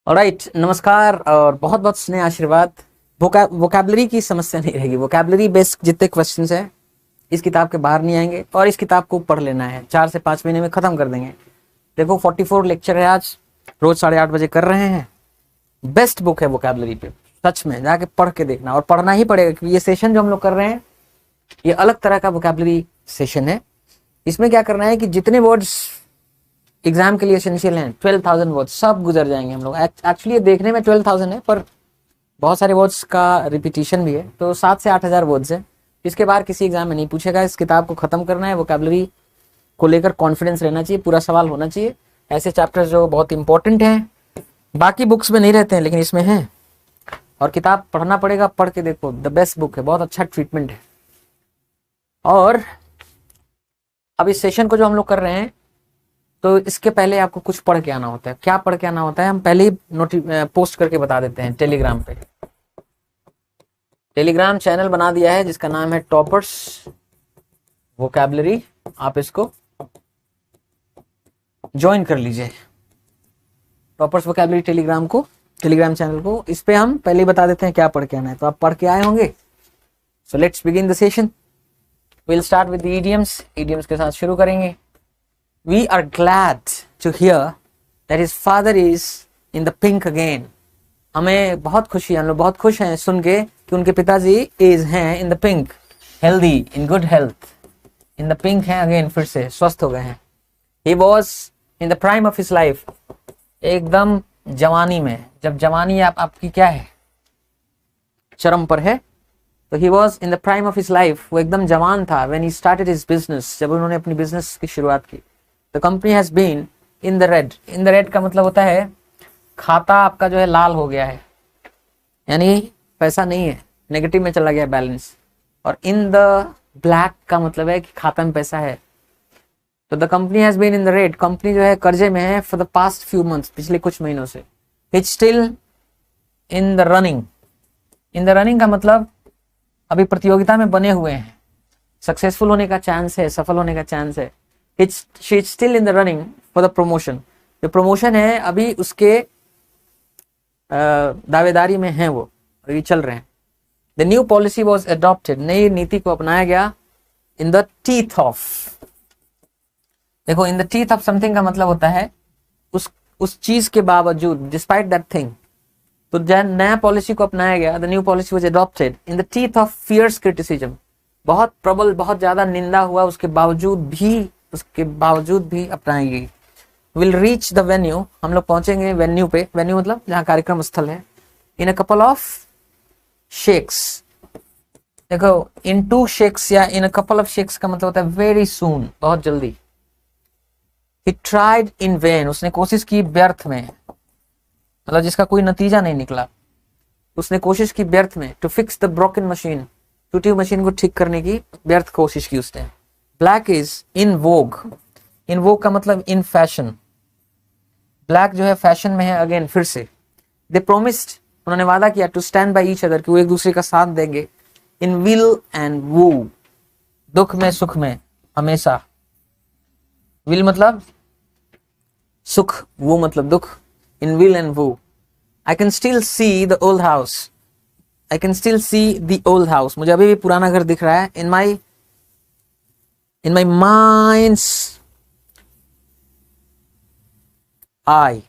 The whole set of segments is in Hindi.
ऑलराइट, नमस्कार और बहुत बहुत स्नेह आशीर्वाद। वोकैबलरी की समस्या नहीं रहेगी। वोकैबलरी बेस्ड जितने क्वेश्चंस है इस किताब के बाहर नहीं आएंगे और इस किताब को पढ़ लेना है, 4 से 5 महीने में खत्म कर देंगे। देखो 44 लेक्चर है आज, रोज 8:30 बजे कर रहे हैं। बेस्ट बुक है वोकैबलरी पे, सच में जाके पढ़ के देखना और पढ़ना ही पड़ेगा क्योंकि ये सेशन जो हम लोग कर रहे हैं ये अलग तरह का वोकैबलरी सेशन है। इसमें क्या करना है कि जितने वर्ड्स एग्जाम के लिए एसेंशियल हैं 12,000 वर्ड्स सब गुजर जाएंगे हम लोग। एक्चुअली ये देखने में 12,000 है पर बहुत सारे वर्ड्स का रिपीटिशन भी है, तो 7 से 8,000 वर्ड्स है। इसके बाहर किसी एग्जाम में नहीं पूछेगा। इस किताब को खत्म करना है, वोकैबलरी को लेकर कॉन्फिडेंस रहना चाहिए, पूरा सवाल होना चाहिए। ऐसे चैप्टर्स जो बहुत इंपॉर्टेंट हैं, बाकी बुक्स में नहीं रहते हैं लेकिन इसमें हैं, और किताब पढ़ना पड़ेगा। पढ़ के देखो, द बेस्ट बुक है, बहुत अच्छा ट्रीटमेंट है। और अब इस सेशन को जो हम लोग कर रहे हैं तो इसके पहले आपको कुछ पढ़ के आना होता है। क्या पढ़ के आना होता है हम पहले ही पोस्ट करके बता देते हैं टेलीग्राम पे। टेलीग्राम चैनल बना दिया है जिसका नाम है टॉपर्स वोकैबलरी। आप इसको ज्वाइन कर लीजिए, टॉपर्स वोकैबलरी टेलीग्राम चैनल को। इस पे हम पहले ही बता देते हैं क्या पढ़ के आना है, तो आप पढ़ के आए होंगे। So let's begin the session. Will start with idioms के साथ शुरू करेंगे। We are glad to hear that his father is in the pink again. हमें बहुत खुशी है, हम लोग बहुत खुश हैं सुन के कि उनके पिताजी हैं in the pink, healthy, in good health. In the pink हैं again, फिर से स्वस्थ हो गए हैं। He was in the prime of his life. एकदम जवानी में, जब जवानी आपकी क्या है, चरम पर है, तो he was in the prime of his life. वो एकदम जवान था when he started his business, जब उन्होंने अपनी बिजनेस की शुरुआत की। The company has been in the red. In the red का मतलब होता है खाता आपका जो है लाल हो गया है, यानी पैसा नहीं है, नेगेटिव में चला गया बैलेंस। और in the black का मतलब है कि खाता में पैसा है। तो the company has been in the red, company जो है कर्जे में है for the past few months, पिछले कुछ महीनों से। It's still in the running. In the running का मतलब अभी प्रतियोगिता में बने हुए हैं, सक्सेसफुल होने का चांस है, सफल होने का चांस है। She is still in the running for the promotion. जो प्रमोशन है अभी उसके दावेदारी में है, वो अभी चल रहे हैं। The new policy was adopted. नई नीति को अपनाया गया in the teeth of. देखो, in the teeth of something का मतलब होता है उस चीज के बावजूद, despite that thing. तो नया पॉलिसी को अपनाया गया, the new policy was adopted in the teeth of fierce criticism. बहुत प्रबल, बहुत ज्यादा निंदा हुआ, उसके बावजूद भी अपनाई गई। विल रीच द वेन्यू, हम लोग पहुंचेंगे वेन्यू पे। वेन्यू मतलब जहां कार्यक्रम स्थल है। इन अ कपल ऑफ शेक्स। देखो, इन 2 शेक्स या इन अ कपल ऑफ शेक्स का मतलब होता है वेरी सून, बहुत जल्दी। ही ट्राइड इन वेन, उसने कोशिश की व्यर्थ में, मतलब जिसका कोई नतीजा नहीं निकला। उसने कोशिश की व्यर्थ में। To fix the broken machine, टूटी हुई मशीन को ठीक करने की व्यर्थ कोशिश की उसने। ब्लैक इज इन वोग। इन वोग का मतलब इन फैशन। ब्लैक जो है फैशन में है अगेन, फिर से। दे प्रोमिस्ड, उन्होंने वादा किया, to stand by each other, कि वो एक दूसरे का साथ देंगे। इन विल एंड वू, दुख में सुख में, हमेशा। विल मतलब सुख, वो मतलब दुख। In weal and woe. I can still see the old house. I can still see the old house, मुझे अभी भी पुराना घर दिख रहा है। in my mind's eye,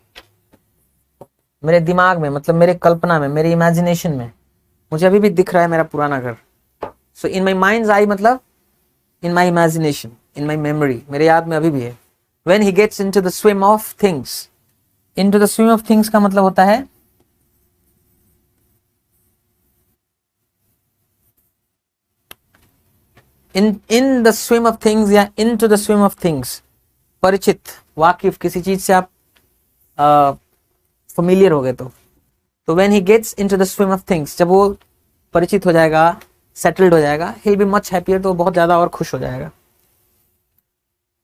मेरे दिमाग में, मतलब मेरे कल्पना में, मेरे इमेजिनेशन में मुझे अभी भी दिख रहा है मेरा पुराना घर। सो इन माई माइंड्स आई मतलब इन my imagination, in my memory, मेरे याद में अभी भी है। When he gets into the swim of things, into the swim of things का मतलब होता है in the swim of things या into the swim of things. परिचित, वाकिफ, किसी चीज से आप फेमिलियर हो गए तो when he gets into the swim of things, जब वो परिचित हो जाएगा, सेटल्ड हो जाएगा, he will be much happier, तो बहुत ज्यादा और खुश हो जाएगा।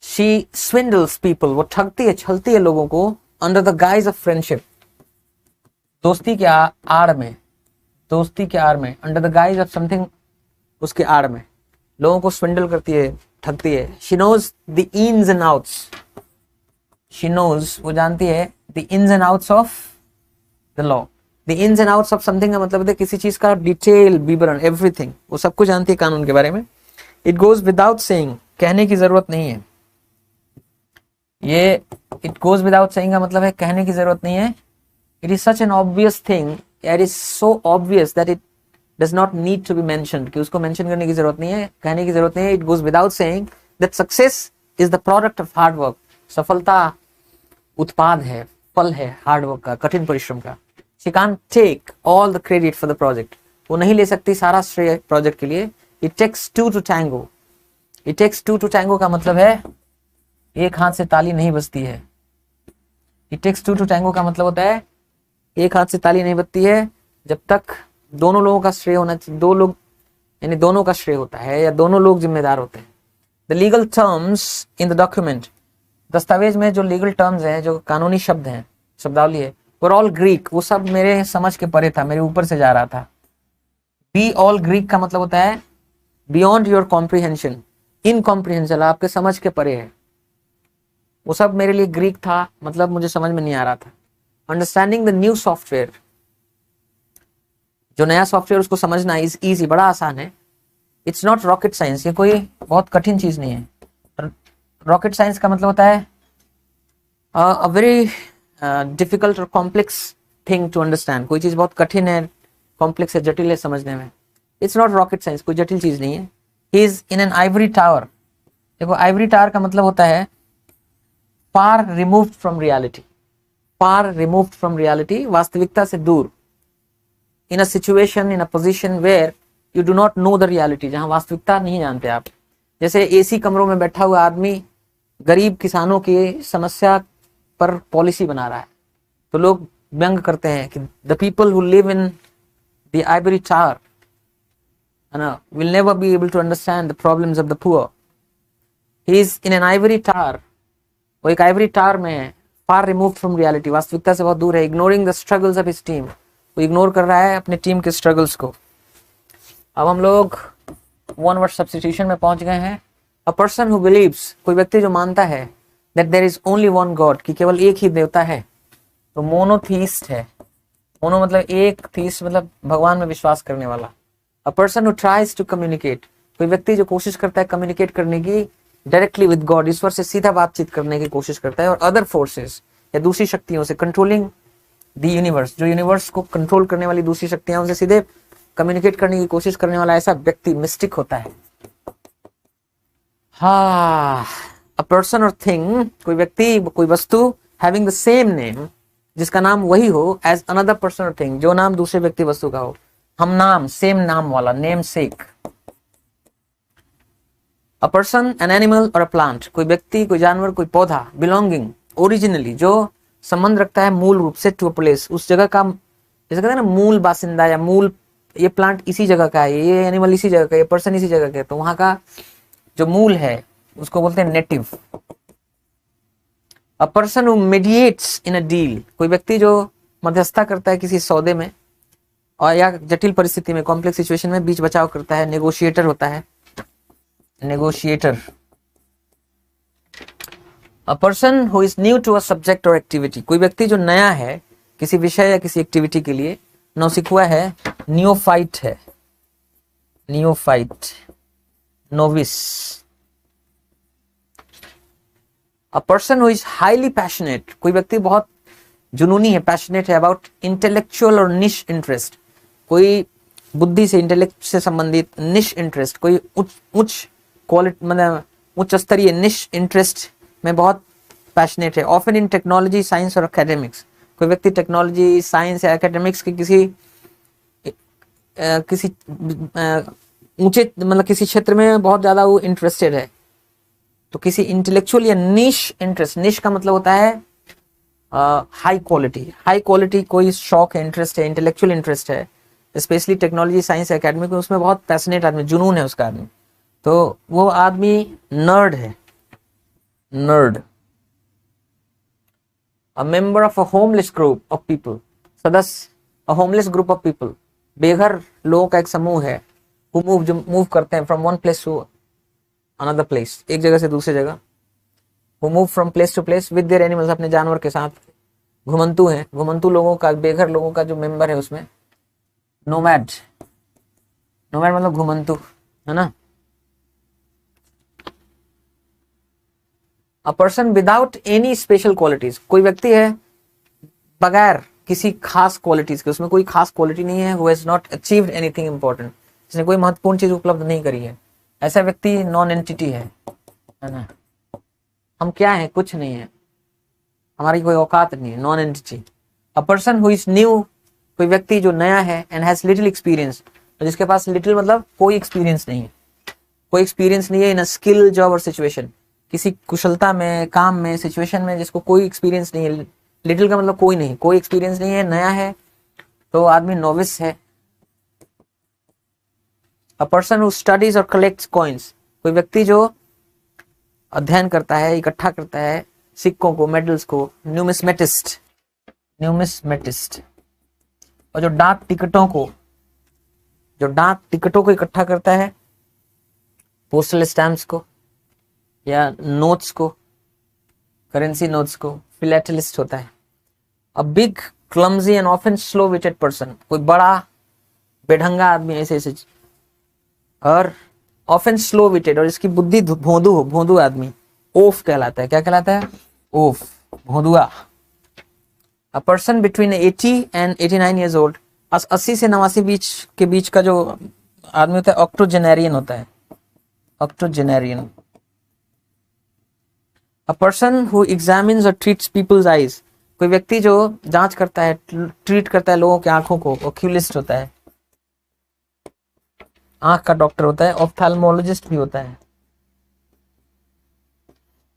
शी स्विंडल्स पीपल, वो ठगती है, छलती है लोगों को। Under the guys of friendship, दोस्ती के आड़ में, under the guys of something, उसके आड़ में लोगों को स्विंडल करती है, ठगती है। She knows the ins and outs, she knows, वो जानती है, the ins and outs of the law. The ins and outs of something का मतलब है किसी चीज का डिटेल विवरण, एवरीथिंग, वो सब कुछ जानती है कानून के बारे में। इट गोज विदाउट सेइंग, कहने की जरूरत नहीं है। ये इट गोज विदाउट सेइंग का मतलब है कहने की जरूरत नहीं है। It is such an obvious thing, it is so obvious that it does not need to be mentioned, कि उसको मेंशन करने की जरूरत नहीं है, कहने की जरूरत नहीं है। It goes without saying that success is the product of hard work, सफलता उत्पाद है, फल है हार्ड वर्क का, कठिन परिश्रम का। She can't take all the credit for the project, वो नहीं ले सकती सारा श्रेय प्रोजेक्ट के लिए। It takes two to tango, it takes two to tango का मतलब है एक हाथ से ताली नहीं बजती है। It takes two to tango का मतलब होता है एक हाथ से ताली नहीं बजती है जब तक दोनों लोगों का श्रेय होना चाहिए, दो लोग यानी दोनों का श्रेय होता है या दोनों लोग जिम्मेदार होते हैं। The legal terms in the document, दस्तावेज में जो लीगल टर्म्स हैं, जो कानूनी शब्द हैं, शब्दावली है, वर ऑल ग्रीक, वो सब मेरे समझ के परे था, मेरे ऊपर से जा रहा था। बी ऑल ग्रीक का मतलब होता है बियॉन्ड योर कॉम्प्रिहेंशन, इनकॉम्प्रिहेंशन, आपके समझ के परे है। वो सब मेरे लिए ग्रीक था, मतलब मुझे समझ में नहीं आ रहा था। अंडरस्टैंडिंग द न्यू सॉफ्टवेयर, जो नया सॉफ्टवेयर उसको समझना इज ईजी, बड़ा आसान है। इट्स नॉट रॉकेट साइंस, ये कोई बहुत कठिन चीज नहीं है। रॉकेट साइंस का मतलब होता है अ वेरी डिफिकल्ट और कॉम्प्लेक्स थिंग टू अंडरस्टैंड, कोई चीज बहुत कठिन है, कॉम्प्लेक्स है, जटिल है समझने में। इट्स नॉट रॉकेट साइंस, कोई जटिल चीज नहीं है। He is in an ivory tower, देखो आइवरी टावर का मतलब होता है far removed from reality, far removed from reality, वास्तविकता से दूर। In a situation, in a position where you do not know the reality, जहां वास्तविकता नहीं जानते आप। जैसे एसी कमरों में बैठा हुआ आदमी गरीब किसानों की समस्या पर पॉलिसी बना रहा है, तो लोग व्यंग करते हैं कि the people who live in the Ivory tower will never be able to understand the problems of the poor. He is in an ivory tower, वो एक आइवरी टावर में है, far removed from reality, वास्तविकता से बहुत दूर है। ignoring the struggles of his team, वो इग्नोर कर रहा है अपने टीम के स्ट्रगल्स को। अब हम लोग वन वर्ड सब्स्टिट्यूशन में पहुंच गए हैं। अ पर्सन हु बिलीव्स, कोई व्यक्ति जो मानता है that there is only one God, कि केवल एक ही देवता है, तो मोनोथीस्ट है। मोनो मतलब एक, थीस्ट मतलब भगवान में विश्वास करने वाला। A person who tries to communicate, कोई व्यक्ति जो कोशिश करता है कम्युनिकेट करने की डायरेक्टली विद गॉड, ईश्वर से सीधा बातचीत करने की कोशिश करता है, और अदर फोर्सेस या दूसरी शक्तियों से, कंट्रोलिंग द यूनिवर्स, जो यूनिवर्स को कंट्रोल करने वाली दूसरी शक्तियां, उनसे सीधे कम्युनिकेट करने की कोशिश करने वाला ऐसा व्यक्ति मिस्टिक होता है। हाँ, अ पर्सन और थिंग, कोई व्यक्ति, कोई वस्तु, हैविंग द सेम नेम, जिसका नाम वही हो एज अनदर पर्सन और थिंग, जो नाम दूसरे व्यक्ति वस्तु का हो। हम नाम, सेम नाम वाला, name sec. A person, an animal और अ प्लांट, कोई व्यक्ति, कोई जानवर, कोई पौधा, बिलोंगिंग ओरिजिनली, जो संबंध रखता है मूल रूप से टू अ प्लेस, उस जगह का, जैसे कहते हैं ना मूल बासिंदा या मूल, ये प्लांट इसी जगह का है, ये एनिमल इसी जगह का, ये पर्सन इसी जगह का है, तो वहां का जो मूल है उसको बोलते हैं native. A person who mediates in a deal, कोई व्यक्ति जो मध्यस्थता करता है किसी सौदे में और या जटिल परिस्थिति में, कॉम्प्लेक्स सिचुएशन में बीच बचाव करता है, नेगोशिएटर होता है, negotiator. A person who is new to a subject or activity, कोई व्यक्ति जो नया है किसी विषय या किसी एक्टिविटी के लिए, नौसिखुआ है, नियोफाइट है, neophyte, novice. A person who is highly passionate, कोई व्यक्ति बहुत जुनूनी है, पैशनेट है अबाउट इंटेलेक्चुअल और निश इंटरेस्ट, कोई बुद्धि से, इंटेलेक्ट से संबंधित निश इंटरेस्ट, कोई उच्च क्वालिटी मतलब उच्च स्तरीय निश इंटरेस्ट में बहुत पैशनेट है। ऑफन इन टेक्नोलॉजी, साइंस और एकेडमिक्स, कोई व्यक्ति टेक्नोलॉजी, साइंस या एकेडमिक्स के किसी ऊंचे मतलब किसी क्षेत्र में बहुत ज्यादा वो इंटरेस्टेड है। तो किसी इंटेलेक्चुअल या निश इंटरेस्ट, निश का मतलब होता है हाई क्वालिटी, हाई क्वालिटी कोई शौक है, इंटरेस्ट है, इंटेलेक्चुअल इंटरेस्ट है, स्पेशली टेक्नोलॉजी, साइंस, एकेडमिक, उसमें बहुत पैशनेट आदमी, जुनून है उसका आदमी, तो वो आदमी नर्ड है, nerd. A member of a homeless group of people, सदस्य, a homeless group of people, बेघर लोगों का एक समूह है, who move, जो मूव करते हैं from one place to another place, एक जगह से दूसरी जगह, who move from place to place with their animals, अपने जानवर के साथ, घुमंतु हैं, घुमंतु लोगों का, बेघर लोगों का जो मेंबर है उसमें नोमैड, नोमैड मतलब घुमंतु, है ना। A person without any special qualities, कोई व्यक्ति है बगैर किसी खास क्वालिटीज के, उसमें कोई खास क्वालिटी नहीं है, who has not achieved anything important, जिसने कोई महत्वपूर्ण चीज उपलब्ध नहीं करी है, ऐसा व्यक्ति नॉन एंटिटी है ना। हम क्या है, कुछ नहीं है, हमारी कोई औकात नहीं है, non entity. A person who is new, कोई व्यक्ति जो नया है, एंड हैज लिटिल एक्सपीरियंस, जिसके पास लिटिल मतलब कोई एक्सपीरियंस नहीं है, कोई एक्सपीरियंस नहीं है इन अ स्किल जॉब और सिचुएशन, किसी कुशलता में, काम में, सिचुएशन में जिसको कोई एक्सपीरियंस नहीं है। लिटिल का मतलब कोई नहीं, कोई एक्सपीरियंस नहीं है, नया है, तो आदमी नोविस है। अ पर्सन हु स्टडीज और कलेक्ट्स कॉइन्स, कोई व्यक्ति जो अध्ययन करता है, इकट्ठा करता है सिक्कों को, मेडल्स को, न्यूमिस्मेटिस्ट, न्यूमिस्मेटिस्ट। और जो डाक टिकटों को, जो डाक टिकटों को इकट्ठा करता है, पोस्टल स्टैम्प्स को या नोट्स को, करेंसी नोट्स को, फिलेटलिस्ट होता है। A big clumsy and often slow witted person, कोई बड़ा बेढंगा आदमी, ऐसे ऐसे, और ऑफन स्लो विटेड, और इसकी बुद्धि भोंदू हो, भोंदू आदमी, ओफ कहलाता है। क्या कहलाता है? ओफ, भोंदुआ। A person between 80 and 89 years old, 80 से 89 बीच के बीच का जो आदमी होता है, ऑक्टोजेनेरियन होता है, octogenarian. A person who examines और ट्रीट्स पीपल्स आईज, कोई व्यक्ति जो जांच करता है, ट्रीट करता है लोगों की आंखों को, ओक्यूलिस्ट होता है, आंख का डॉक्टर होता है। ऑफ्थेल्मोलॉजिस्ट भी होता है,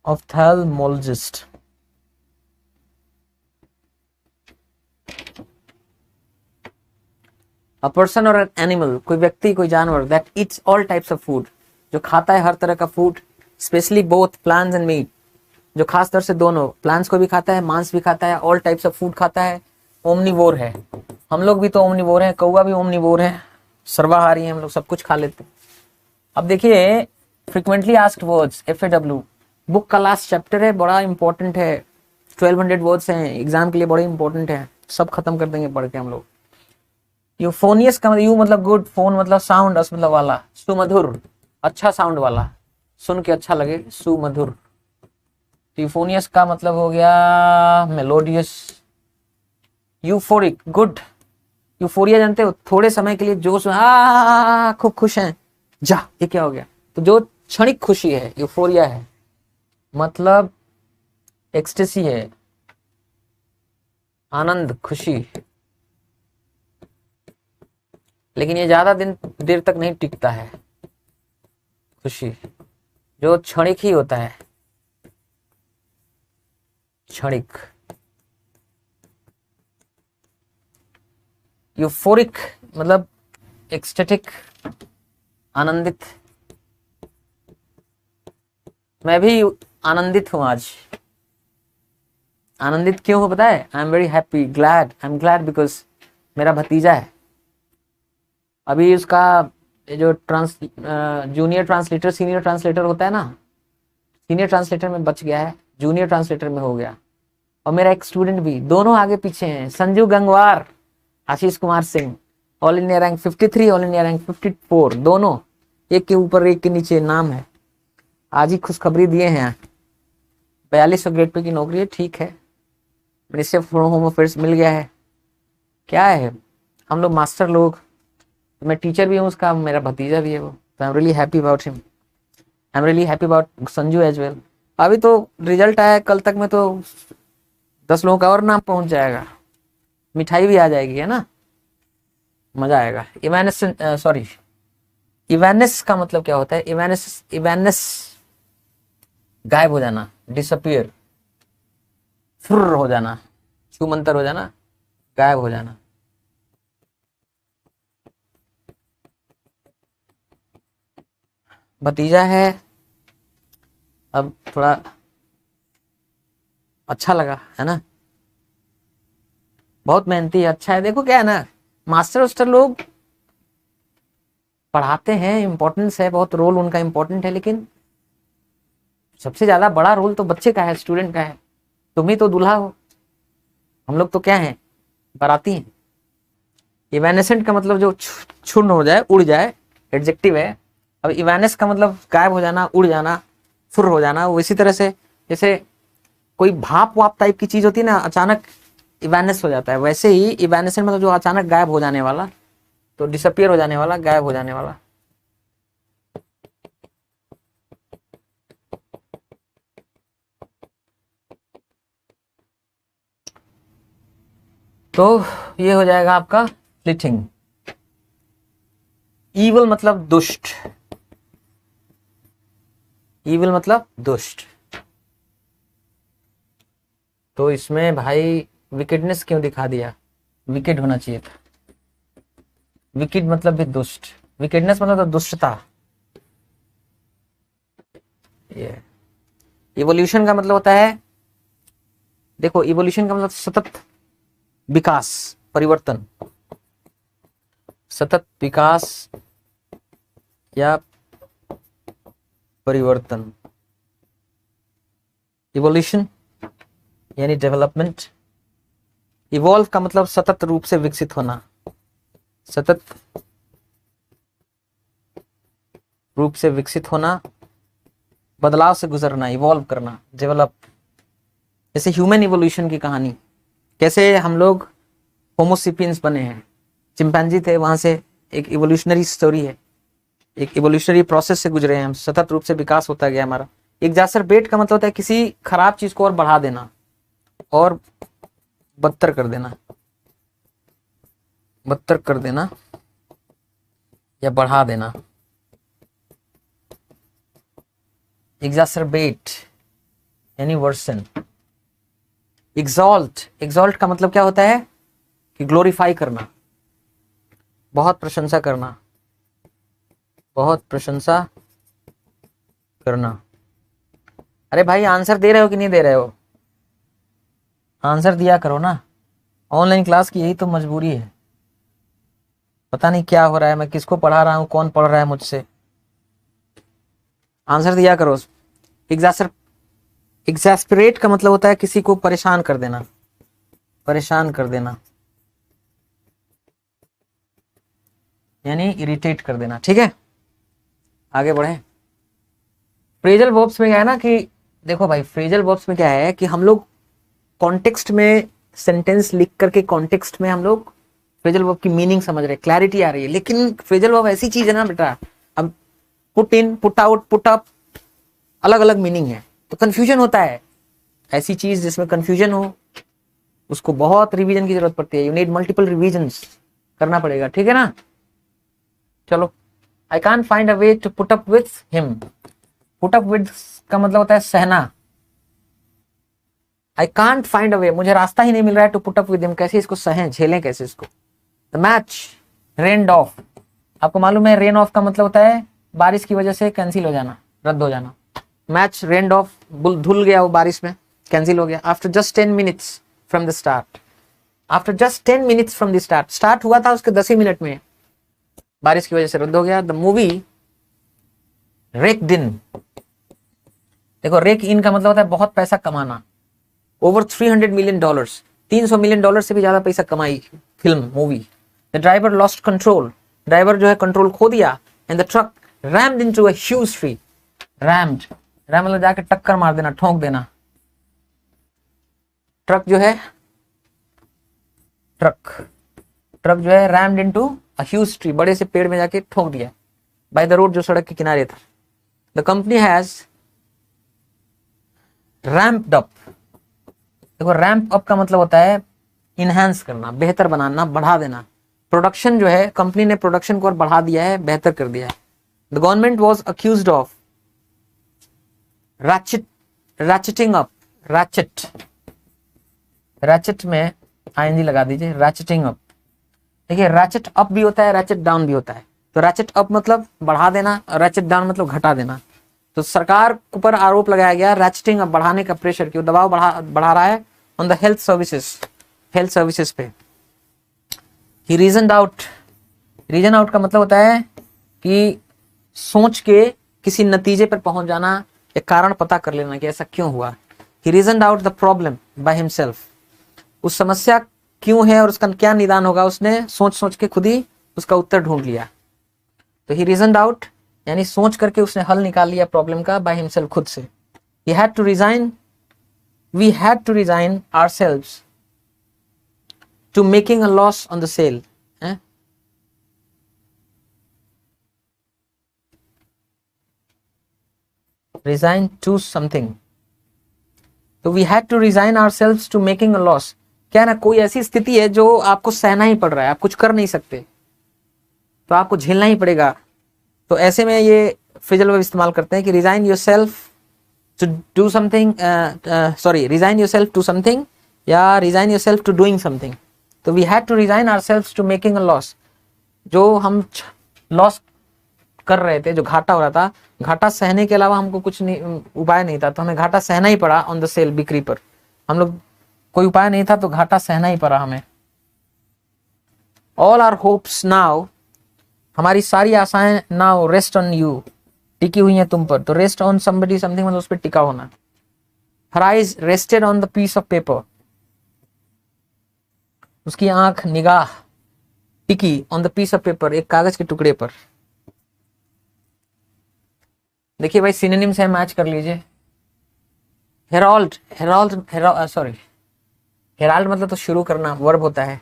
ophthalmologist. A person or an animal, कोई व्यक्ति, कोई जानवर, that eats all types of food, जो खाता है हर तरह का food, especially both plants and meat, जो खास तौर से दोनों, प्लांट्स को भी खाता है, मांस भी खाता है, ऑल टाइप्स ऑफ फूड खाता है, ओमनिवोर है। हम लोग भी तो ओमनिवोर है, कौवा भी ओमनिवोर है, सर्वाहारी है, हम लोग सब कुछ खा लेते हैं। अब देखिए, frequently asked words, FAW, book का लास्ट चैप्टर है, बड़ा इंपॉर्टेंट है, 1200 वर्ड्स हैं, एग्जाम के लिए बड़े इंपॉर्टेंट है, सब खत्म कर देंगे पढ़ के हम लोग। यूफोनियस का मतलब, यू मतलब गुड, फोन मतलब साउंड, अस मतलब वाला, सुमधुर, अच्छा साउंड वाला, सुन के अच्छा लगे, सुमधुर। यूफोनियस का मतलब हो गया मेलोडियस। Euphoric, good. यूफोरिया जानते हो, थोड़े समय के लिए जोश में, खूब खुश हैं, जा, ये क्या हो गया, तो जो क्षणिक खुशी है, यूफोरिया है, मतलब एक्सटेसी है, आनंद, खुशी। लेकिन ये ज्यादा दिन देर तक नहीं टिकता है, खुशी, जो क्षणिक ही होता है, क्षणिक। यूफोरिक मतलब एक्सटेटिक, आनंदित। मैं भी आनंदित हूं आज। आनंदित क्यों हो पता है? I am very happy, glad, I am glad because मेरा भतीजा है, अभी उसका जो जूनियर ट्रांसलेटर, सीनियर ट्रांसलेटर होता है ना, सीनियर ट्रांसलेटर में बच गया है, जूनियर ट्रांसलेटर में हो गया। और मेरा एक स्टूडेंट भी, दोनों आगे पीछे हैं, Sanju Gangwar, Ashish Kumar Singh, all India rank 53, all India rank 54, दोनों एक के ऊपर एक के नीचे नाम है। आज ही खुशखबरी दिए हैं, 4200 ग्रेड पे की नौकरी है, ठीक है, मिनिस्ट्री ऑफ होम अफेयर्स मिल गया है। क्या है, हम लोग मास्टर लोग, मैं टीचर भी हूँ उसका, मेरा भतीजा भी है वो, तो I am really happy about him, I am really happy about Sanju as well. अभी तो रिजल्ट आया, कल तक में तो 10 लोगों का और नाम पहुंच जाएगा, मिठाई भी आ जाएगी, है ना, मजा आएगा। इवानस, सॉरी, इवानस का मतलब क्या होता है? इवानस, इवानस गायब हो जाना, डिसअपियर, फुर्र हो जाना, छूमंतर हो जाना, गायब हो जाना। भतीजा है, अब थोड़ा अच्छा लगा, है ना, बहुत मेहनती है, अच्छा है। देखो क्या है ना, मास्टर वास्टर लोग पढ़ाते हैं, इंपॉर्टेंस है बहुत, रोल उनका इंपॉर्टेंट है, लेकिन सबसे ज्यादा बड़ा रोल तो बच्चे का है, स्टूडेंट का है। तुम ही तो दूल्हा हो, हम लोग तो क्या हैं, बाराती हैं। इवेनेसेंट का मतलब जो क्षुण्ण हो जाए, उड़ जाए, एडजेक्टिव है। अब इवेनेस का मतलब गायब हो जाना, उड़ जाना, फुर हो जाना। वो इसी तरह से जैसे कोई भाप वाप टाइप की चीज होती है ना, अचानक इवेनेस हो जाता है, वैसे ही इवेनेसेंट मतलब जो अचानक गायब हो जाने वाला, तो डिसअपियर हो जाने वाला, गायब हो जाने वाला। तो ये हो जाएगा आपका फ्लिटिंग। ईवल मतलब दुष्ट, ईवल मतलब दुष्ट। तो इसमें भाई विकेडनेस क्यों दिखा दिया, विकेड होना चाहिए था। विकेड मतलब भी दुष्ट, विकेडनेस मतलब तो दुष्टता। ये इवोल्यूशन का मतलब होता है, देखो इवोल्यूशन का मतलब सतत विकास, परिवर्तन, सतत विकास या परिवर्तन। इवोल्यूशन यानी डेवलपमेंट। इवॉल्व का मतलब सतत रूप से विकसित होना, सतत रूप से विकसित होना, बदलाव से गुजरना, इवॉल्व करना, डेवलप। जैसे ह्यूमन इवोल्यूशन की कहानी, कैसे हम लोग होमोसिपियंस बने हैं, चिंपैंजी थे, वहां से एक इवोल्यूशनरी स्टोरी है, एक इवोल्यूशनरी प्रोसेस से गुजरे हैं हम, सतत रूप से विकास होता गया हमारा। एग्जासरबेट का मतलब होता है किसी खराब चीज को और बढ़ा देना और बदतर कर देना, बदतर कर देना या बढ़ा देना। एग्जासरबेट यानी वर्सन। एग्जॉल्ट, एग्जॉल्ट का मतलब क्या होता है कि ग्लोरीफाई करना, बहुत प्रशंसा करना, बहुत प्रशंसा करना। अरे भाई आंसर दे रहे हो कि नहीं दे रहे हो, आंसर दिया करो ना। ऑनलाइन क्लास की यही तो मजबूरी है, पता नहीं क्या हो रहा है, मैं किसको पढ़ा रहा हूँ, कौन पढ़ रहा है मुझसे। आंसर दिया करो। एग्जासर एग्जास्परेट का मतलब होता है किसी को परेशान कर देना, परेशान कर देना यानी इरिटेट कर देना। ठीक है, आगे बढ़े। फ्रेजल वर्ब्स में क्या है ना कि देखो भाई, फ्रेजल वर्ब्स में क्या है कि हम लोग कॉन्टेक्स्ट में सेंटेंस लिख करके कॉन्टेक्स्ट में हम लोग फ्रेजल वर्ब की मीनिंग समझ रहे हैं, क्लैरिटी आ रही है। लेकिन फ्रेजल वर्ब ऐसी चीज है ना बेटा, अब put in, put out, put up, अलग अलग मीनिंग है, तो कंफ्यूजन होता है। ऐसी चीज जिसमें कंफ्यूजन हो उसको बहुत रिवीजन की जरूरत पड़ती है, यू नीड मल्टीपल रिवीजन्स करना पड़ेगा। ठीक है ना, चलो। I can't find a way to put up with him. Put up with का मतलब होता है सहना। आई कांट फाइंड अ वे, मुझे रास्ता ही नहीं मिल रहा है to put up with him, कैसे इसको सहें, झेलें कैसे इसको। द मैच रेन्ड ऑफ, आपको मालूम है रेन ऑफ का मतलब होता है बारिश की वजह से कैंसिल हो जाना, रद्द हो जाना। मैच रेन्ड ऑफ, धुल गया वो बारिश में, कैंसिल हो गया। After just 10 minutes from the start, after just 10 minutes from the start, start हुआ था उसके 10 ही मिनट में बारिश की वजह से रद्द हो गया। द मूवी रेक्ड इन, देखो रेक इन का मतलब होता है बहुत पैसा कमाना, ओवर $300 मिलियन, $300 मिलियन से भी ज्यादा पैसा कमाई film, movie. The driver lost control, driver जो है कंट्रोल खो दिया। And the truck rumped into a huge tree, rumped, RAM मतलब जाके टक्कर मार देना, ठोक देना। ट्रक जो है, ट्रक ट्रक जो है rumped into a huge tree, बड़े से पेड़ में जाके ठोक दिया, बाय द रोड, जो सड़क के किनारे था। द कंपनी हैज रैम्प्ड अप, देखो रैंप अप का मतलब होता है इनहेंस करना, बेहतर बनाना, बढ़ा देना। प्रोडक्शन जो है, कंपनी ने प्रोडक्शन को और बढ़ा दिया है, बेहतर कर दिया है। The government was accused of ratcheting up, ratchet, ratchet में आईएनजी लगा दीजिए, रैचेटिंग अप। देखिए रैचेट अप भी होता है, रैचेट डाउन भी होता है। तो रैचेट अप मतलब बढ़ा देना और रैचेट डाउन मतलब घटा देना। तो सरकार के ऊपर आरोप लगाया गया रैचेटिंग अप, बढ़ाने का प्रेशर, क्यों दबाव बढ़ा रहा है on the health services, health services पे। ही रीजन आउट, रीजन आउट का मतलब होता है कि सोच के किसी नतीजे पर पहुंच जाना या कारण पता कर लेना कि ऐसा क्यों हुआ। He reason out the problem by himself, उस समस्या क्यों है और उसका क्या निदान होगा, उसने सोच सोच के खुद ही उसका उत्तर ढूंढ लिया। तो ही रीजनड आउट, यानी सोच करके उसने हल निकाल लिया प्रॉब्लम का बाय हिमसेल्फ, खुद से। He had to resign, we had to resign ourselves to making a loss on the sale. Resign to something, तो we had to resign ourselves to making a loss. क्या ना, कोई ऐसी स्थिति है जो आपको सहना ही पड़ रहा है, आप कुछ कर नहीं सकते, तो आपको झेलना ही पड़ेगा। तो ऐसे में ये फ्रेजल वर्ब इस्तेमाल करते हैं कि resign yourself to do something, sorry, resign yourself to something या resign yourself to doing something. तो we had to resign ourselves to making a loss, जो हम लॉस कर रहे थे, जो घाटा हो रहा था, घाटा सहने के अलावा हमको कुछ नहीं, उपाय नहीं था, तो हमें घाटा सहना ही पड़ा ऑन द सेल, बिक्री पर। हम लोग, कोई उपाय नहीं था तो घाटा सहना ही पड़ा हमें। ऑल आवर होप्स नाउ, हमारी सारी आशाएं नाउ रेस्ट ऑन यू, टिकी हुई हैं तुम पर। तो रेस्ट ऑन समबडी समथिंग मतलब उस पर टिका होना। Her eyes rested on the piece of paper, उसकी आंख, निगाह टिकी on the piece of paper, एक कागज के टुकड़े पर। देखिए भाई, सिनोनिम से मैच कर लीजिए। हेराल्ड, सॉरी, हेराल्ड मतलब तो शुरू करना, वर्ब होता है,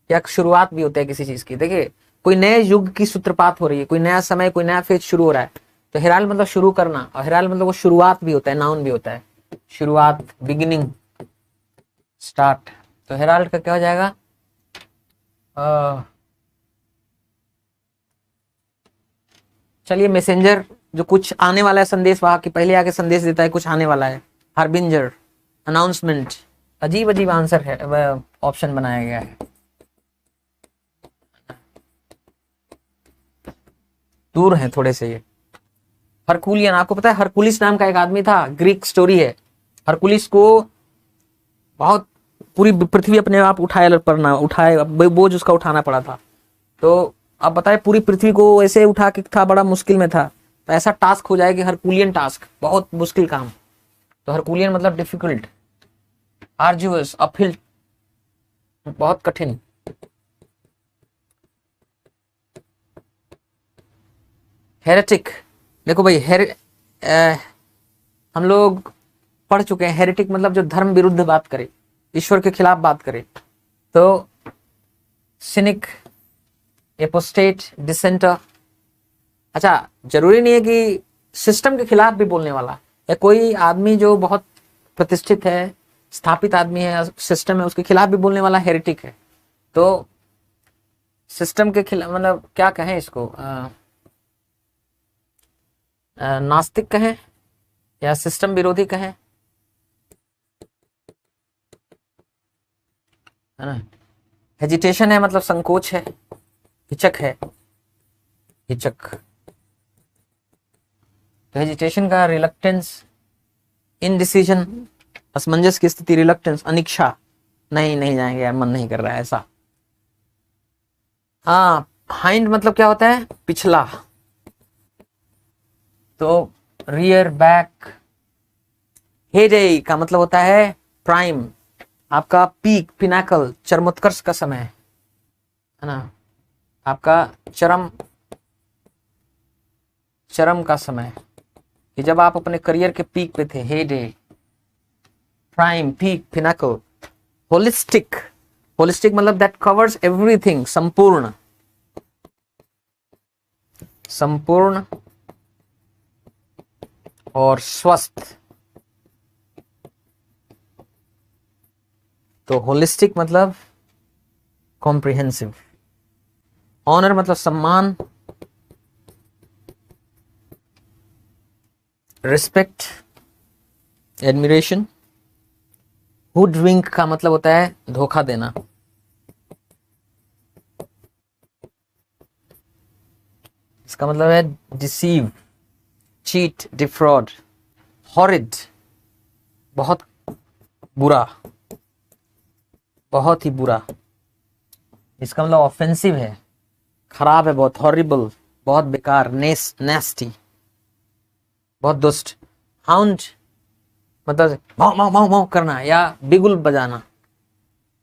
या शुरुआत भी होता है किसी चीज की। देखिए, कोई नए युग की सूत्रपात हो रही है, कोई नया समय, कोई नया फेज शुरू हो रहा है, तो हेराल्ड मतलब शुरू करना, और हेराल्ड मतलब वो शुरुआत भी होता है, नाउन भी होता है, शुरुआत, बिगिनिंग, स्टार्ट। तो हेराल्ड का क्या हो जाएगा? चलिए, मैसेंजर, जो कुछ आने वाला है संदेश, वहां की पहले आके संदेश देता है कुछ आने वाला है। Harbinger, announcement. अजीब अजीब आंसर है, वह ऑप्शन बनाया गया है। दूर हैं थोड़े से ये। हरकुलियन, आपको पता है हरकुलिस नाम का एक आदमी था, ग्रीक स्टोरी है। हरकुलिस को बहुत, पूरी पृथ्वी अपने आप उठाए, बोझ उसका उठाना पड़ा था। तो अब बताए, पूरी पृथ्वी को ऐसे उठा के था, बड़ा मुश्किल में था। तो ऐसा टास्क हो जाए कि हरकुलियन टास्क, बहुत मुश्किल काम। तो हरकुलियन मतलब डिफिकल्ट, आर्जुअस, अपहिल, बहुत कठिन। हेरेटिक, देखो भाई, हम लोग पढ़ चुके हैं, हेरेटिक मतलब जो धर्म विरुद्ध बात करे, ईश्वर के खिलाफ बात करे। तो सिनिक, एपोस्टेट, डिसेंटर। अच्छा, जरूरी नहीं है कि सिस्टम के खिलाफ भी बोलने वाला, या कोई आदमी जो बहुत प्रतिष्ठित है, स्थापित आदमी है, सिस्टम है, उसके खिलाफ भी बोलने वाला हेरेटिक है। तो सिस्टम के खिलाफ मतलब क्या कहें इसको, नास्तिक कहें या सिस्टम विरोधी कहें, है ना। हेजिटेशन है मतलब संकोच है, हिचक है, हिचक। तो हेजिटेशन का रिलक्टेंस, इनडिसीजन, असमंजस की स्थिति, रिलक्टेंस, अनिच्छा, नहीं जाएंगे यार, मन नहीं कर रहा है, ऐसा। हाँ, हाइंड मतलब क्या होता है? पिछला। तो रियर, बैक। हेडे का मतलब होता है प्राइम, आपका पीक, पिनाकल, चरमोत्कर्ष का समय, है ना, आपका चरम का समय, कि जब आप अपने करियर के पीक पे थे। Heyday, prime, peak, pinnacle. Holistic, holistic मतलब दैट कवर्स एवरीथिंग, संपूर्ण, संपूर्ण और स्वस्थ। तो होलिस्टिक मतलब कॉम्प्रिहेंसिव। ऑनर मतलब सम्मान, रिस्पेक्ट, एडमिरेशन। हुडविंक का मतलब होता है धोखा देना। इसका मतलब है डिसीव, चीट, डिफ्रॉड। हॉरिड, बहुत बुरा, बहुत ही बुरा। इसका मतलब ऑफेंसिव है, खराब है बहुत, हॉरिबल, बहुत बेकार, नेस्टी, बहुत दुष्ट। हाउंड मतलब माऊ माऊ माऊ माऊ करना या बिगुल बजाना,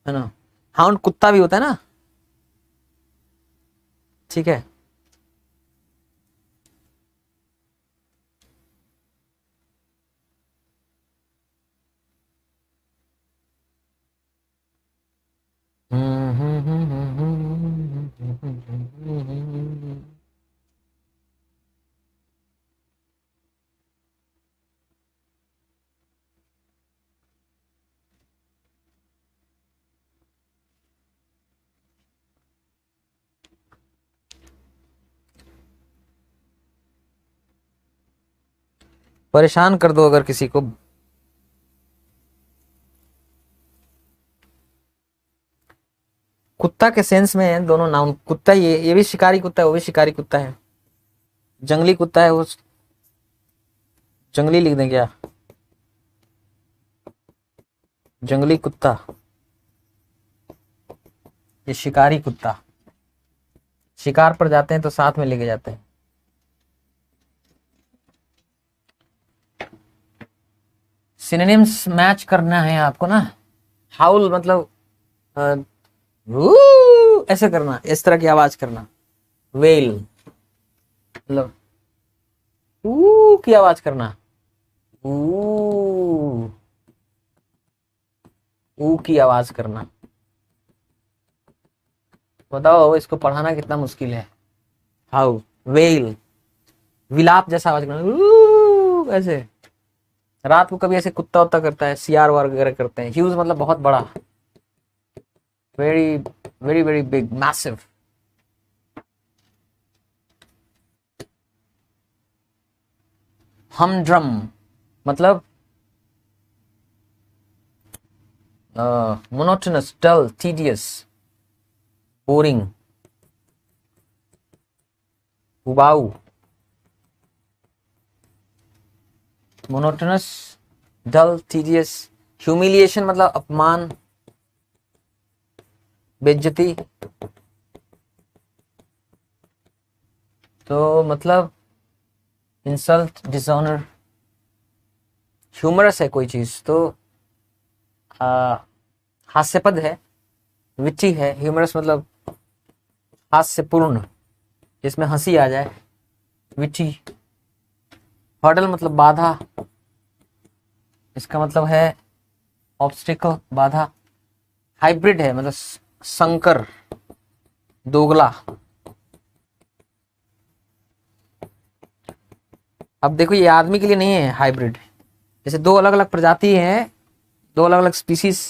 है ना। हाउंड कुत्ता भी होता है ना, ठीक है। परेशान कर दो अगर किसी को। कुत्ता के सेंस में है दोनों नाउन, कुत्ता ये भी शिकारी कुत्ता है, वो भी शिकारी कुत्ता है। जंगली कुत्ता है वो, जंगली लिख दें क्या, जंगली कुत्ता। ये शिकारी कुत्ता, शिकार पर जाते हैं तो साथ में लेके जाते हैं। सिनोनिम्स मैच करना है आपको ना। हाउल मतलब ऐसे करना, इस तरह की आवाज करना। वेल मतलब की आवाज करना, ऊ की आवाज करना। बताओ इसको पढ़ाना कितना मुश्किल है। हाउ, वेल, विलाप जैसा आवाज करना ऐसे। रात को कभी ऐसे कुत्ता उत्ता करता है, सियार वार वगैरह करते हैं। ह्यूज मतलब बहुत बड़ा, very very very big, massive. हम ड्रम मतलब मोनोटोनस, डल, टीडियस, बोरिंग, उबाऊ। मोनोटोनस, डल, टीडियस। ह्यूमिलिएशन मतलब अपमान, बेइज्जती। तो मतलब इंसल्ट, डिसऑनर। ह्यूमरस है कोई चीज तो हास्यपद है, विटी है। ह्यूमरस मतलब हास्यपूर्ण, जिसमें हंसी आ जाए, विटी। हर्डल मतलब बाधा, इसका मतलब है ऑब्स्टिकल, बाधा। हाइब्रिड है मतलब संकर, दोगला। अब देखो ये आदमी के लिए नहीं है हाइब्रिड, जैसे दो अलग अलग प्रजाति हैं, दो अलग अलग स्पीसीज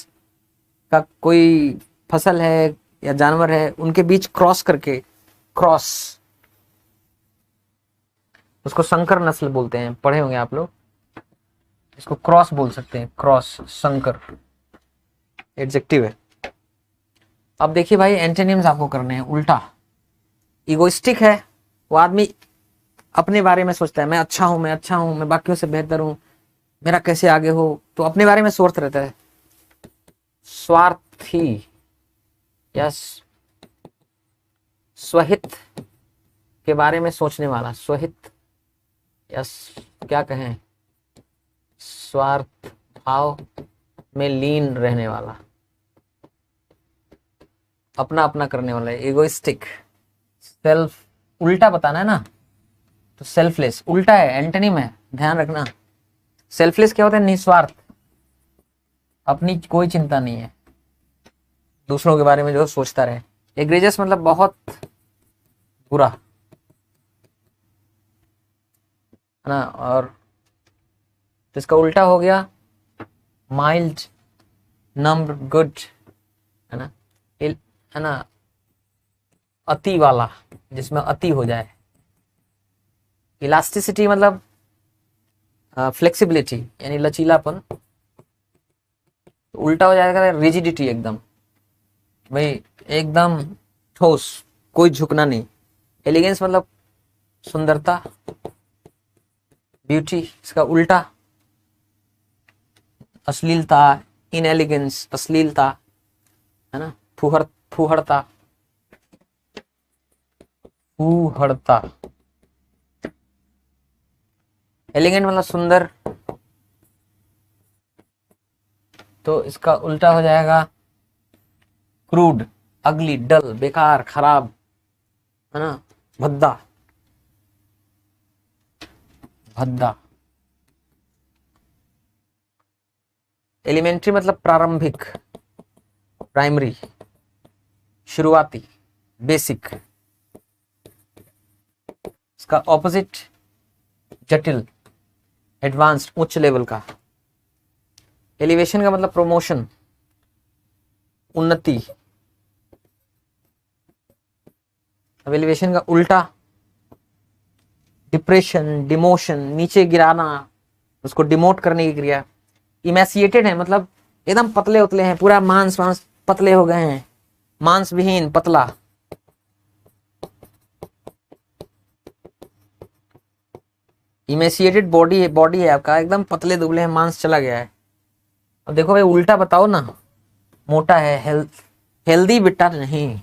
का कोई फसल है या जानवर है, उनके बीच क्रॉस करके, क्रॉस, उसको संकर नस्ल बोलते हैं, पढ़े होंगे आप लोग। इसको क्रॉस बोल सकते हैं, क्रॉस, संकर एडजेक्टिव है। अब देखिए भाई एंटोनिम्स आपको करने हैं। उल्टा, इगोइस्टिक है, वो आदमी अपने बारे में सोचता है, मैं अच्छा हूं, मैं अच्छा हूं, मैं बाकियों से बेहतर हूं, मेरा कैसे आगे हो, तो अपने बारे में सोचता रहता है। स्वार्थी या स्वहित के बारे में सोचने वाला, स्वहित या क्या कहें, स्वार्थ भाव में लीन रहने वाला, अपना अपना करने वाला, इगोइस्टिक। सेल्फ, उल्टा बताना है ना, तो सेल्फलेस उल्टा है, एंटोनिम है, ध्यान रखना। सेल्फलेस क्या होता है, निस्वार्थ, अपनी कोई चिंता नहीं है, दूसरों के बारे में जो सोचता रहे। एग्रेजस मतलब बहुत बुरा, है ना। और तो इसका उल्टा हो गया माइल्ड, नम्र, गुड, है ना। है ना, अति वाला, जिसमें अति हो जाए। इलास्टिसिटी मतलब फ्लेक्सिबिलिटी यानी लचीलापन। उल्टा हो जाएगा रिजिडिटी, एकदम भाई, एकदम ठोस, कोई झुकना नहीं। एलिगेंस मतलब सुंदरता, ब्यूटी, इसका उल्टा अश्लीलता, इनएलिगेंस, अश्लीलता, है ना। फूहड़ता, फूहड़ता। एलिगेंट मतलब सुंदर, तो इसका उल्टा हो जाएगा क्रूड, अगली, डल, बेकार, खराब, है ना, भद्दा, भद्दा। एलिमेंट्री मतलब प्रारंभिक, प्राइमरी, शुरुआती, बेसिक। इसका ऑपोजिट जटिल, एडवांस्ड, उच्च लेवल का। एलिवेशन का मतलब प्रमोशन, उन्नति। अब एलिवेशन का उल्टा डिप्रेशन, डिमोशन, नीचे गिराना, उसको डिमोट करने की क्रिया। इमेसिएटेड है मतलब एकदम पतले उतले हैं, पूरा मांस वांस पतले हो गए हैं, मांस विहीन, पतला। इमेसिएटेड बॉडी, बॉडी है आपका एकदम पतले दुबले हैं, मांस चला गया है। अब देखो भाई उल्टा बताओ ना, मोटा है, हेल्दी बेटा नहीं,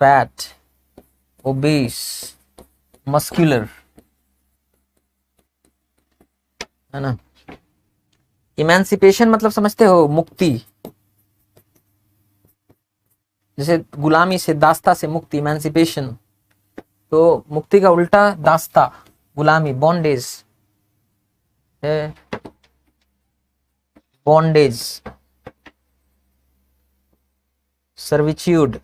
फैट, ओबीस, मस्कुलर, है ना। इमेंसिपेशन मतलब समझते हो, मुक्ति, जैसे गुलामी से, दास्ता से मुक्ति, इमेंसिपेशन। तो मुक्ति का उल्टा दास्ता, गुलामी, बॉन्डेज, बॉन्डेज, सर्विट्यूड,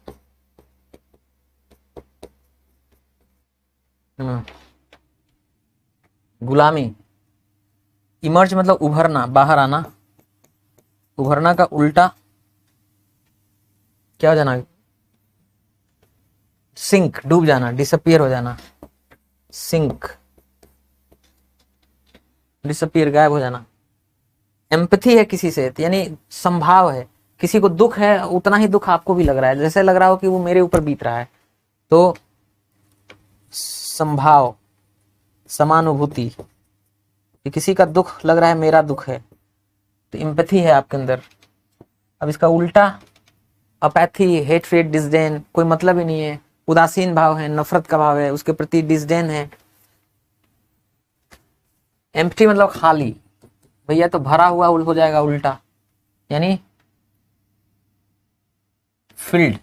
गुलामी। इमर्ज मतलब उभरना, बाहर आना। उभरना का उल्टा क्या हो जाना, सिंक, डूब जाना, डिसअपियर हो जाना, सिंक, डिसअपियर, गायब हो जाना। एम्पैथी है किसी से, यानी संभाव है, किसी को दुख है उतना ही दुख आपको भी लग रहा है, जैसे लग रहा हो कि वो मेरे ऊपर बीत रहा है, तो संभाव, समानुभूति, कि किसी का दुख लग रहा है मेरा दुख है, तो एम्पैथी है आपके अंदर। अब इसका उल्टा अपैथी, हेटरेट, डिसडेन, कोई मतलब ही नहीं है, उदासीन भाव है, नफरत का भाव है, उसके प्रति डिसडेन है। एम्प्टी मतलब खाली, भैया तो भरा हुआ हो जाएगा उल्टा, यानी फिल्ड,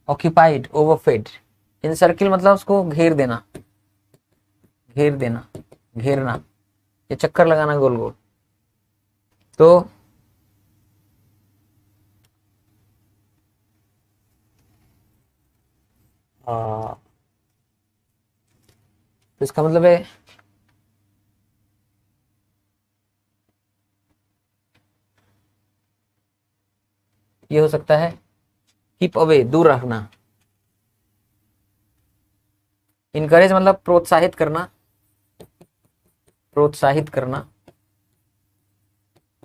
ऑक्यूपाइड, ओवरफेड। इनसर्किल मतलब उसको घेर देना, घेर देना, घेरना, ये चक्कर लगाना गोल गोल। तो इसका मतलब है ये हो सकता है कीप अवे, दूर रखना। इनकरेज मतलब प्रोत्साहित करना, प्रोत्साहित करना,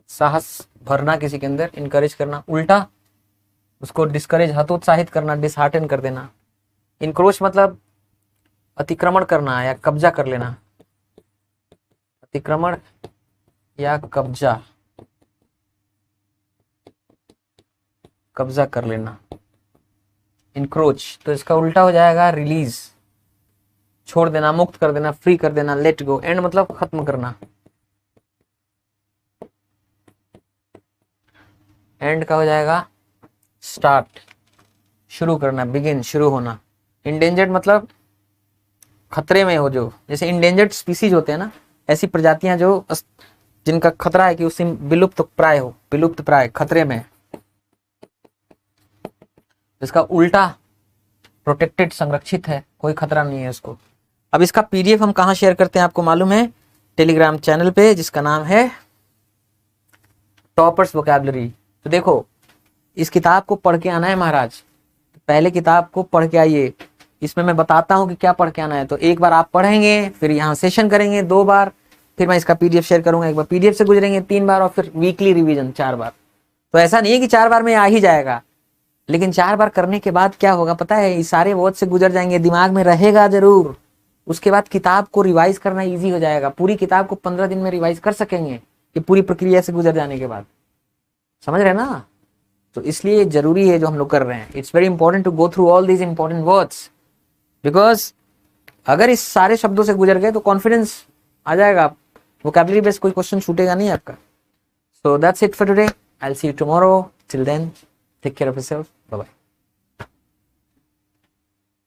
साहस भरना किसी के अंदर, इनकरेज करना। उल्टा उसको डिस्करेज, हतोत्साहित करना, डिसहार्टन कर देना। इनक्रोच मतलब अतिक्रमण करना या कब्जा कर लेना, अतिक्रमण या कब्जा, कब्जा कर लेना, इनक्रोच। तो इसका उल्टा हो जाएगा रिलीज, छोड़ देना, मुक्त कर देना, फ्री कर देना, लेट गो। एंड मतलब खत्म करना, एंड का हो जाएगा स्टार्ट, शुरू करना, बिगिन, शुरू होना। इंडेंजर्ड मतलब खतरे में हो जो, जैसे इंडेंजर्ड स्पीसीज होते हैं ना, ऐसी प्रजातियां जो जिनका खतरा है कि उससे विलुप्त प्राय हो, विलुप्त प्राय, खतरे में। इसका उल्टा प्रोटेक्टेड, संरक्षित है, कोई खतरा नहीं है उसको। अब इसका पीडीएफ हम कहाँ शेयर करते हैं आपको मालूम है, टेलीग्राम चैनल पे, जिसका नाम है टॉपर्स वोकैबुलरी। तो देखो इस किताब को पढ़ के आना है महाराज, पहले किताब को पढ़ के आइए, इसमें मैं बताता हूँ कि क्या पढ़ के आना है। तो एक बार आप पढ़ेंगे, फिर यहाँ सेशन करेंगे 2 बार, फिर मैं इसका पीडीएफ शेयर करूंगा, एक बार पीडीएफ से गुजरेंगे 3 बार, और फिर वीकली रिवीजन 4 बार। तो ऐसा नहीं है कि 4 बार में आ ही जाएगा, लेकिन 4 बार करने के बाद क्या होगा पता है, ये सारे वर्ड से गुजर जाएंगे, दिमाग में रहेगा जरूर। उसके बाद किताब को रिवाइज करना इजी हो जाएगा, पूरी किताब को 15 दिन में रिवाइज कर सकेंगे कि पूरी प्रक्रिया से गुजर जाने के बाद। समझ रहे ना? तो इसलिए जरूरी है जो हम लोग कर रहे हैं। It's very important to go through all these important words, because अगर इस सारे शब्दों से गुजर गए तो कॉन्फिडेंस आ जाएगा, वोकैबुलरी बेस्ड कोई क्वेश्चन छूटेगा नहीं आपका। So that's it for today, I will see you tomorrow, till then take care of yourself, bye bye.